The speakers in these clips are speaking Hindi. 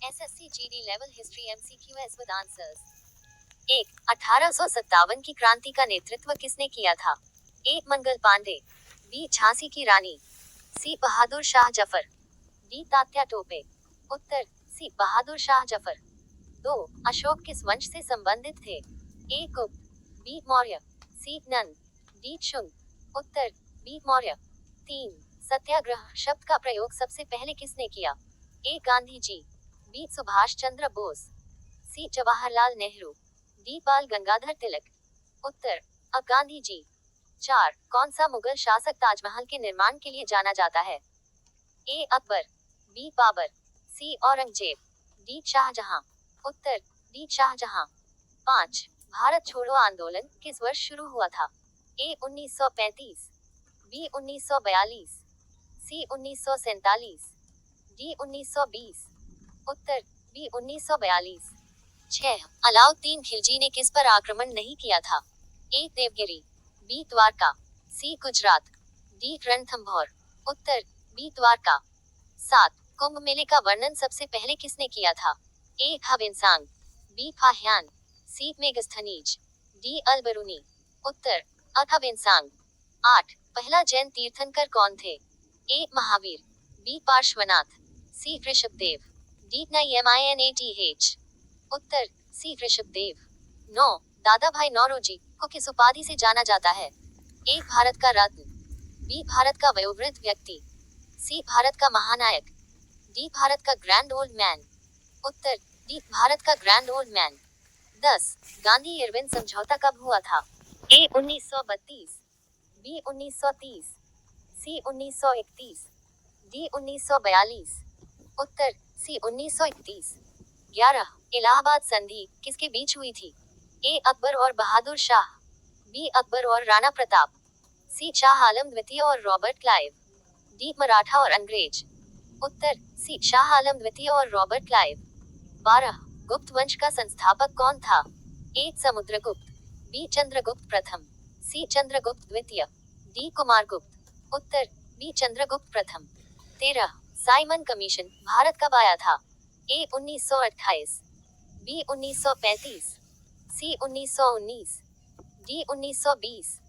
SSC GD level history MCQs with answers. 1. 1857 की क्रांति का नेतृत्व किसने किया था? ए. मंगल पांडे, बी. झांसी की रानी, सी. बहादुर शाह जफर, डी. तात्या टोपे। उत्तर सी. बहादुर शाह जफर। 2. अशोक किस वंश से संबंधित थे? A. Gupta, B. Maurya, C. Nanda, D. Shunga. उत्तर बी. मौर्य। 3. सत्याग्रह शब्द का प्रयोग सबसे पहले किसने किया? A. Gandhi ji, B. Subhash Chandra Bose, C. Jawaharlal Nehru, D. बाल गंगाधर तिलक। उत्तर अ. गांधी जी। 4. कौन सा मुगल शासक ताजमहल के निर्माण के लिए जाना जाता है? ए. अकबर, बी. बाबर, सी. औरंगजेब, डी. शाहजहां। उत्तर डी. शाहजहां। 5. भारत छोड़ो आंदोलन किस वर्ष शुरू हुआ था? ए. 1935, बी. 1942, सी. 1947, डी. 1920। उत्तर बी. 1942। 6. अलाउद्दीन खिलजी ने किस पर आक्रमण नहीं किया था? ए. देवगिरी, बी. द्वारका, सी. गुजरात, डी. रणथंभौर। उत्तर बी. द्वारका। 7. कुंभ मेले का वर्णन सबसे पहले किसने किया था? ए. खावेनसांग, बी. फाहियान, सी. Megasthenes, D. अलबरूनी। उत्तर अ. खावेनसांग। 8. पहला जैन तीर्थंकर कौन थे? A. Mahavir, B. Parshvanath, C. Rishabhdev, D. Neminath. उत्तर सी. ऋषभदेव। 9. दादा भाई नौरोजी को किस उपाधि से जाना जाता है? ए. भारत का रत्न, बी. भारत का वयोवृद्ध व्यक्ति, सी. भारत का महानायक, डी. भारत का ग्रैंड ओल्ड मैन। उत्तर डी. भारत का grand old man. 10. Gandhi Irwin समझौता कब हुआ था? ए. 1932, बी. 1930, सी. 1931, डी. 1942। उत्तर सी. 1931। 11. इलाहाबाद संधि किसके बीच हुई थी? ए. अकबर और बहादुर शाह, बी. अकबर और राणा प्रताप, सी. शाह आलम द्वितीय और रॉबर्ट क्लाइव, डी. मराठा और अंग्रेज। उत्तर सी. शाह आलम द्वितीय और रॉबर्ट क्लाइव। 12. गुप्त वंश का संस्थापक कौन था? ए. समुद्रगुप्त, बी. चंद्रगुप्त प्रथम, सी. चंद्रगुप्त द्वितीय, डी. कुमारगुप्त। उत्तर बी. चंद्रगुप्त प्रथम। 13. साइमन कमीशन भारत कब आया था? ए. 1928, बी. 1935, सी. 1919, डी. 1920।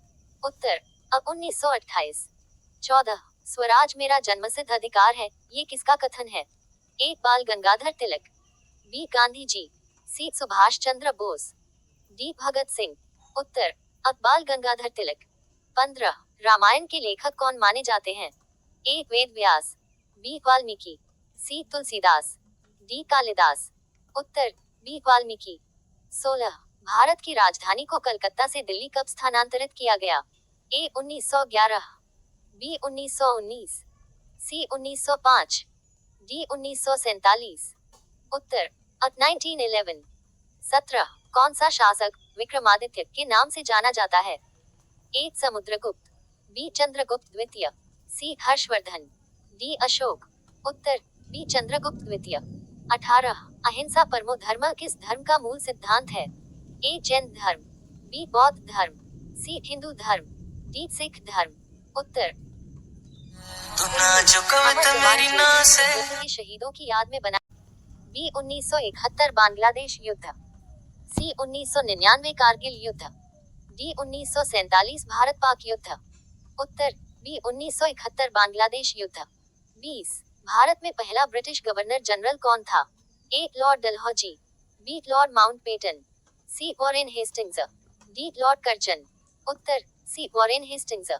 उत्तर अब 1928। 14. स्वराज मेरा जन्मसिद्ध अधिकार है ये किसका कथन है? ए. बाल गंगाधर तिलक, बी. गांधी जी, सी. सुभाष चंद्र बोस, डी. भगत सिंह। उत्तर अब बाल गंगाधर तिलक। 15. रामायण के लेखक कौन माने जाते हैं? ए. वेद व्यास, बी. वाल्मीकि, सी. तुलसीदास, डी. कालिदास। उत्तर बी. वाल्मीकि। 16. भारत की राजधानी को कलकत्ता से दिल्ली कब स्थानांतरित किया गया? ए. 1911, बी. 1919, सी. 1905, डी. 1947। उत्तर अ. 1911। 17. कौन सा शासक विक्रमादित्य के नाम से जाना जाता है? ए. समुद्रगुप्त, बी. चंद्रगुप्त द्वितीय, सी. हर्षवर्धन, डी. अशोक। उत्तर बी. चंद्रगुप्त द्वितीय। 18. अहिंसा परमो धर्म किस धर्म का मूल सिद्धांत है? ए. जैन धर्म, बी. बौद्ध धर्म, सी. हिंदू धर्म, डी. सिख धर्म। उत्तर के शहीदों की याद में बना। बी. 1971 बांग्लादेश युद्ध, सी. 1999 कारगिल युद्ध, डी. 1947 भारत पाक युद्ध। उत्तर बी. 1971 बांग्लादेश युद्ध। 20. भारत में पहला ब्रिटिश गवर्नर जनरल कौन था? A. Lord Dalhousie, B. Lord Mountbatten, C. Warren Hastings, D. Lord Curzon. उत्तर सी. Warren Hastings.